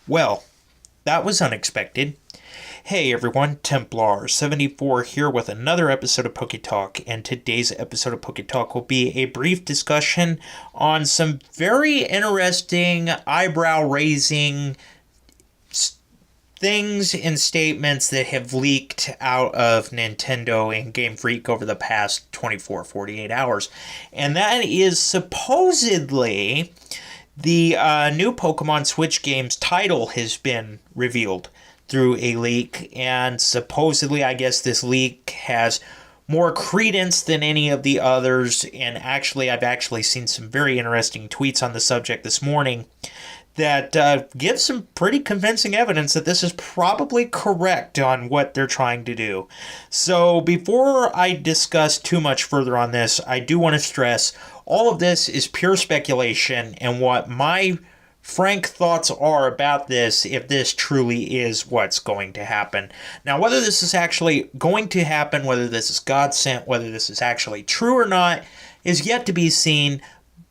Well, that was unexpected. Hey everyone, Templar74 here with another episode of Poke Talk, and today's episode of Poke Talk will be a brief discussion on some very interesting, eyebrow-raising things and statements that have leaked out of Nintendo and Game Freak over the past 48 hours. And that is supposedly the new Pokemon Switch game's title has been revealed through a leak, and supposedly, I guess this leak has more credence than any of the others, and actually, I've actually seen some very interesting tweets on the subject this morning that give some pretty convincing evidence that this is probably correct on what they're trying to do. So before I discuss too much further on this, I do want to stress all of this is pure speculation, and what my frank thoughts are about this if this truly is what's going to happen. Now, whether this is actually going to happen, whether this is God sent, whether this is actually true or not, is yet to be seen,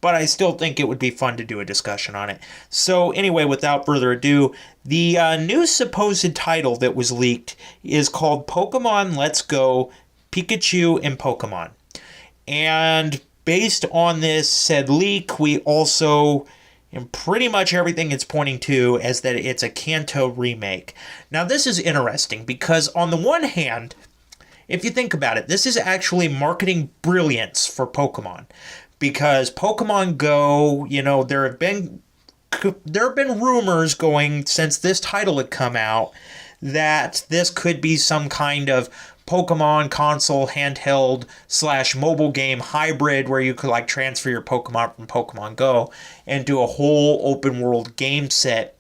but I still think it would be fun to do a discussion on it. So anyway, without further ado, the new supposed title that was leaked is called Pokemon Let's Go Pikachu and Pokemon. And based on this said leak, we also, and pretty much everything it's pointing to is that it's a Kanto remake. Now this is interesting because on the one hand, if you think about it, this is actually marketing brilliance for Pokemon. Because Pokemon Go, there have been rumors going since this title had come out that this could be some kind of Pokemon console handheld / mobile game hybrid where you could transfer your Pokemon from Pokemon Go and do a whole open world game set.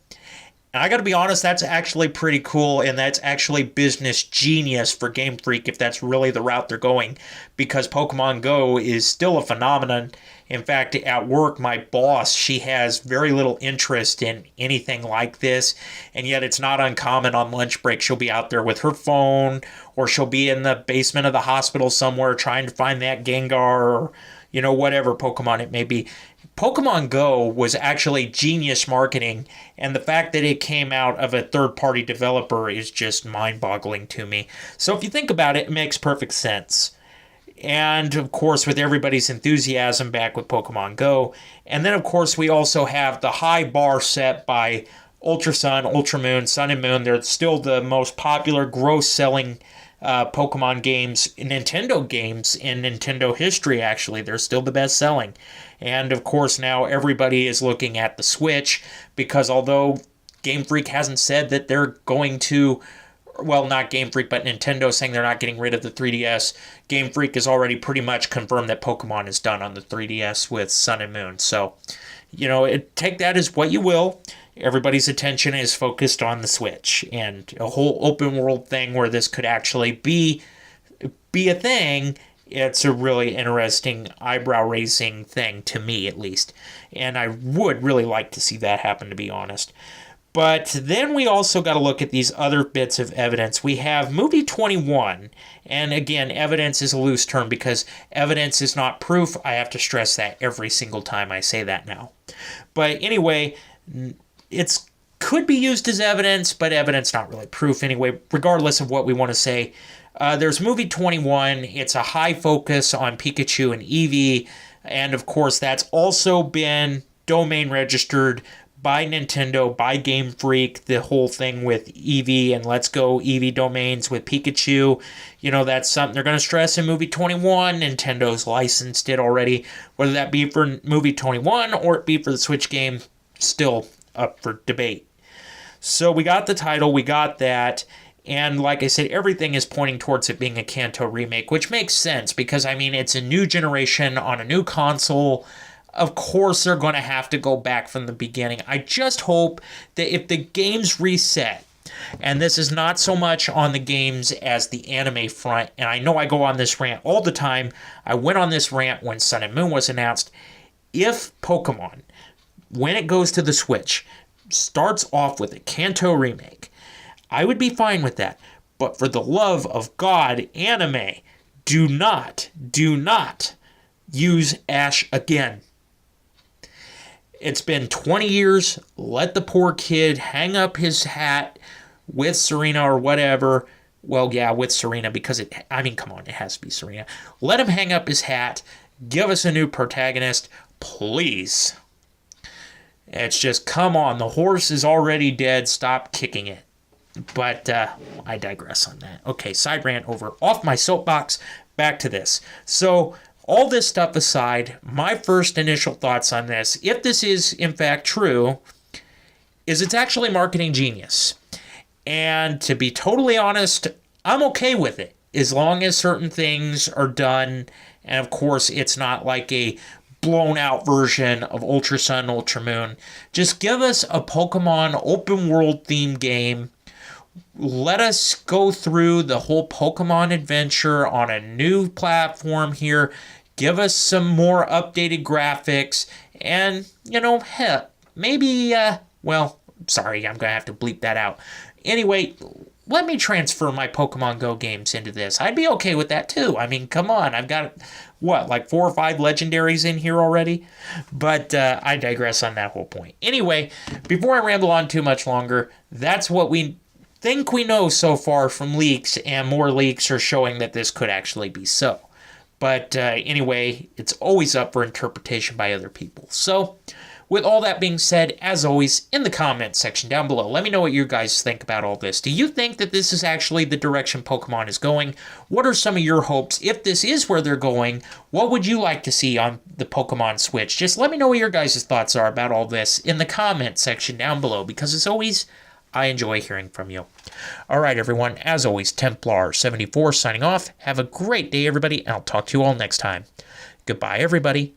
And I gotta be honest, that's actually pretty cool, and that's actually business genius for Game Freak if that's really the route they're going, because Pokemon Go is still a phenomenon. In fact, at work, my boss, she has very little interest in anything like this, and yet it's not uncommon on lunch break. She'll be out there with her phone, or she'll be in the basement of the hospital somewhere trying to find that Gengar, or, whatever Pokemon it may be. Pokemon Go was actually genius marketing, and the fact that it came out of a third-party developer is just mind-boggling to me. So if you think about it, it makes perfect sense. And, of course, with everybody's enthusiasm back with Pokemon Go. And then, of course, we also have the high bar set by Ultra Sun, Ultra Moon, Sun and Moon. They're still the most popular, gross-selling Pokemon games, Nintendo games in Nintendo history, actually. They're still the best selling. And of course now everybody is looking at the Switch, because although Game Freak hasn't said that they're going to, well, not Game Freak, but Nintendo saying they're not getting rid of the 3DS, Game Freak has already pretty much confirmed that Pokemon is done on the 3DS with Sun and Moon. So, take that as what you will. Everybody's attention is focused on the Switch and a whole open world thing where this could actually be a thing. It's a really interesting, eyebrow-raising thing, to me at least. And I would really like to see that happen, to be honest. But then we also got to look at these other bits of evidence. We have Movie 21, and again, evidence is a loose term because evidence is not proof. I have to stress that every single time I say that now. But anyway, it could be used as evidence, but evidence not really proof anyway, regardless of what we want to say. There's Movie 21. It's a high focus on Pikachu and Eevee, and of course that's also been domain registered by Nintendo, by Game Freak, the whole thing with Eevee and Let's Go Eevee domains with Pikachu. That's something they're going to stress in Movie 21. Nintendo's licensed it already. Whether that be for Movie 21 or it be for the Switch game, still up for debate. So we got the title, we got that, and like I said, everything is pointing towards it being a Kanto remake, which makes sense because, it's a new generation on a new console. Of course, they're going to have to go back from the beginning. I just hope that if the games reset, and this is not so much on the games as the anime front, and I know I go on this rant all the time. I went on this rant when Sun and Moon was announced. If Pokemon, when it goes to the Switch, starts off with a Kanto remake, I would be fine with that. But for the love of God, anime, do not use Ash again. It's been 20 years. Let the poor kid hang up his hat with Serena or whatever. Well, yeah, with Serena, because come on, it has to be Serena. Let him hang up his hat. Give us a new protagonist, please. It's just, come on, the horse is already dead. Stop kicking it. But I digress on that. Okay, side rant over. Off my soapbox, back to this. So, all this stuff aside, my first initial thoughts on this, if this is in fact true, is it's actually marketing genius. And to be totally honest, I'm okay with it, as long as certain things are done. And of course, it's not like a blown out version of Ultra Sun, Ultra Moon. Just give us a Pokemon open world themed game. Let us go through the whole Pokemon adventure on a new platform here. Give us some more updated graphics. And, heck, maybe, sorry, I'm going to have to bleep that out. Anyway, let me transfer my Pokemon Go games into this. I'd be okay with that too. Come on. I've got, 4 or 5 legendaries in here already? But I digress on that whole point. Anyway, before I ramble on too much longer, that's what we think we know so far from leaks, and more leaks are showing that this could actually be so. But anyway, it's always up for interpretation by other people. So, with all that being said, as always, in the comments section down below, let me know what you guys think about all this. Do you think that this is actually the direction Pokemon is going? What are some of your hopes? If this is where they're going, what would you like to see on the Pokemon Switch? Just let me know what your guys' thoughts are about all this in the comments section down below, because as always, I enjoy hearing from you. All right, everyone, as always, Templar74 signing off. Have a great day, everybody, and I'll talk to you all next time. Goodbye, everybody.